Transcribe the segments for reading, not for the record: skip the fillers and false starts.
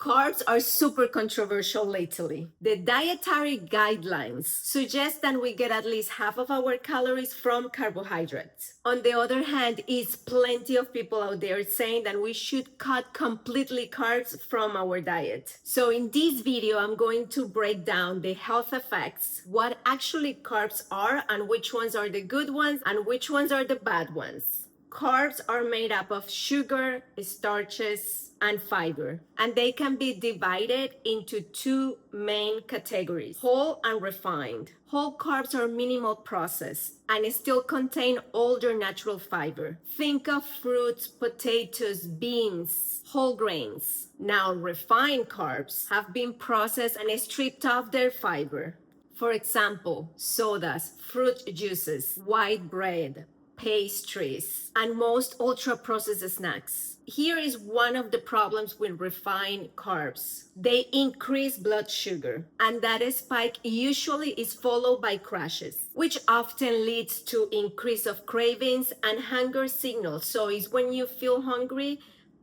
Carbs are super controversial lately. The dietary guidelines suggest that we get at least half of our calories from carbohydrates. On the other hand, is plenty of people out there saying that we should cut completely carbs from our diet. So in this video, I'm going to break down the health effects, what actually carbs are and which ones are the good ones and which ones are the bad ones. Carbs are made up of sugar, starches, and fiber, and they can be divided into two main categories: whole and refined. Whole carbs are minimal processed and still contain all their natural fiber. Think of fruits, potatoes, beans, whole grains. Now, refined carbs have been processed and stripped of their fiber. For example, sodas, fruit juices, white bread, pastries, and most ultra-processed snacks. Here is one of the problems with refined carbs. They increase blood sugar, and that spike usually is followed by crashes, which often leads to increase of cravings and hunger signals. So it's when you feel hungry,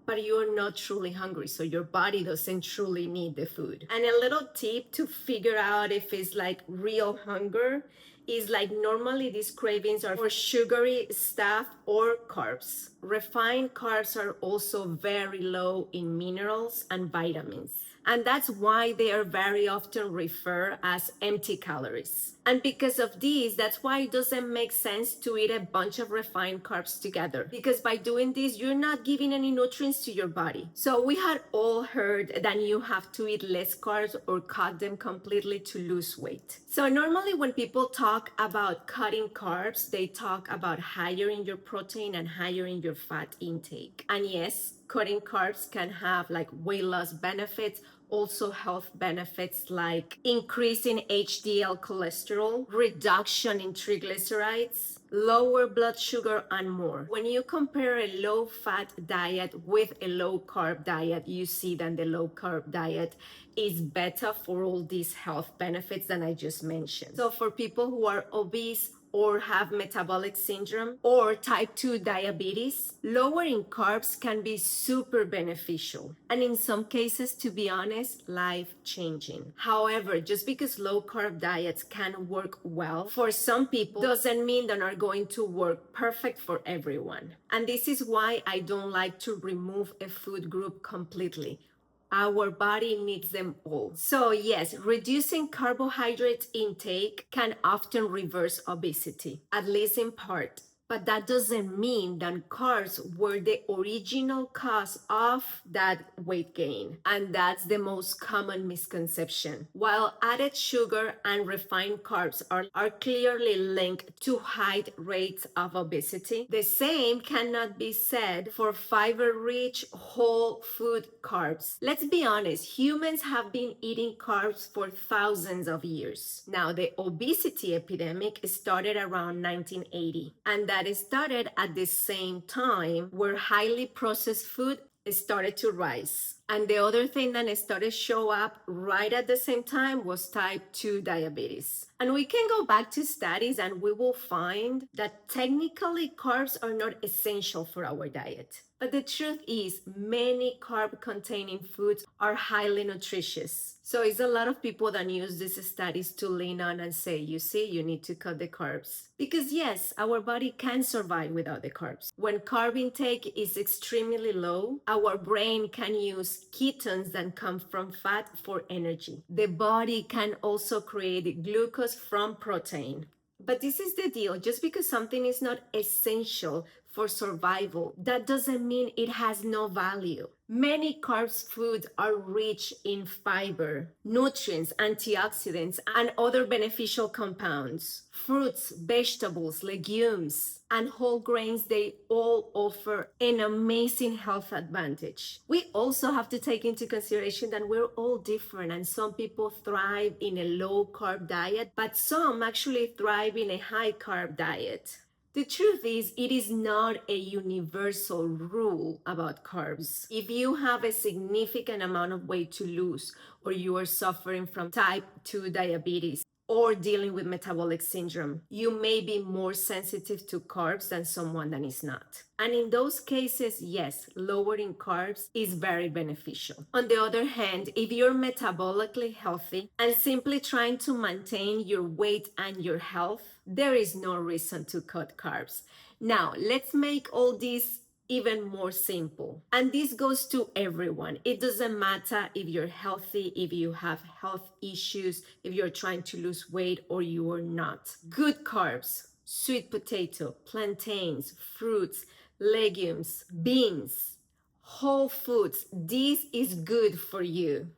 but you're not truly hungry, so your body doesn't truly need the food. And a little tip to figure out if it's like real hunger is like normally these cravings are for sugary stuff or carbs. Refined carbs are also very low in minerals and vitamins. And that's why they are very often referred as empty calories. And because of this, that's why it doesn't make sense to eat a bunch of refined carbs together. Because by doing this, you're not giving any nutrients to your body. So we had all heard that you have to eat less carbs or cut them completely to lose weight. So normally when people talk about cutting carbs, they talk about higher in your protein and higher in your fat intake. And yes, cutting carbs can have like weight loss benefits, also health benefits like increasing HDL cholesterol, reduction in triglycerides, lower blood sugar, and more. When you compare a low-fat diet with a low-carb diet, you see that the low-carb diet is better for all these health benefits that I just mentioned. So for people who are obese or have metabolic syndrome or type 2 diabetes, lowering carbs can be super beneficial. And in some cases, to be honest, life-changing. However, just because low-carb diets can work well for some people doesn't mean they are going to work perfect for everyone. And this is why I don't like to remove a food group completely. Our body needs them all. So yes, reducing carbohydrate intake can often reverse obesity, at least in part. But that doesn't mean that carbs were the original cause of that weight gain. And that's the most common misconception. While added sugar and refined carbs are clearly linked to high rates of obesity, the same cannot be said for fiber-rich whole food carbs. Let's be honest, humans have been eating carbs for thousands of years. Now, the obesity epidemic started around 1980, and that started at the same time where highly processed food started to rise. And the other thing that started to show up right at the same time was type 2 diabetes. And we can go back to studies and we will find that technically carbs are not essential for our diet. But the truth is, many carb-containing foods are highly nutritious. So it's a lot of people that use these studies to lean on and say, you see, you need to cut the carbs. Because yes, our body can survive without the carbs. When carb intake is extremely low, our brain can use ketones that come from fat for energy. The body can also create glucose from protein. But this is the deal. Just because something is not essential for survival, that doesn't mean it has no value. Many carbs foods are rich in fiber, nutrients, antioxidants, and other beneficial compounds. Fruits, vegetables, legumes, and whole grains, they all offer an amazing health advantage. We also have to take into consideration that we're all different, and some people thrive in a low-carb diet, but some actually thrive in a high-carb diet. The truth is, it is not a universal rule about carbs. If you have a significant amount of weight to lose, or you are suffering from type 2 diabetes, or dealing with metabolic syndrome, you may be more sensitive to carbs than someone that is not. And in those cases, yes, lowering carbs is very beneficial. On the other hand, if you're metabolically healthy and simply trying to maintain your weight and your health, there is no reason to cut carbs. Now, let's make all this even more simple. And this goes to everyone. It doesn't matter if you're healthy, if you have health issues, if you're trying to lose weight or you are not. Good carbs, sweet potato, plantains, fruits, legumes, beans, whole foods. This is good for you.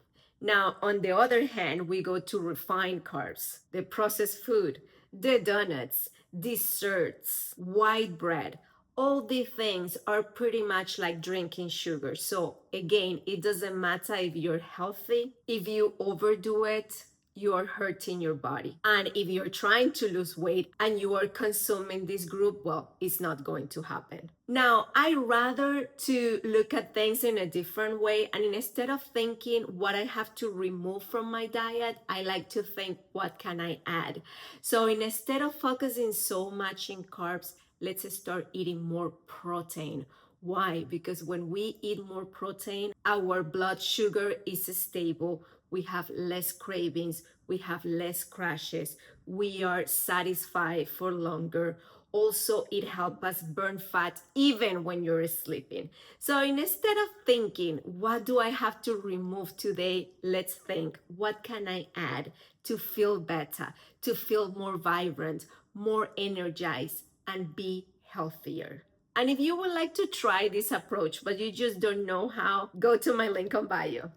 Now, on the other hand, we go to refined carbs, the processed food, the donuts, desserts, white bread. All these things are pretty much like drinking sugar. So again, it doesn't matter if you're healthy, if you overdo it, you are hurting your body. And if you're trying to lose weight and you are consuming this group, well, it's not going to happen. Now, I rather to look at things in a different way. And instead of thinking what I have to remove from my diet, I like to think, what can I add? So instead of focusing so much in carbs, let's start eating more protein. Why? Because when we eat more protein, our blood sugar is stable. We have less cravings. We have less crashes. We are satisfied for longer. Also, it helps us burn fat even when you're sleeping. So instead of thinking, what do I have to remove today? Let's think, what can I add to feel better, to feel more vibrant, more energized, and be healthier? And if you would like to try this approach, but you just don't know how, go to my link on bio.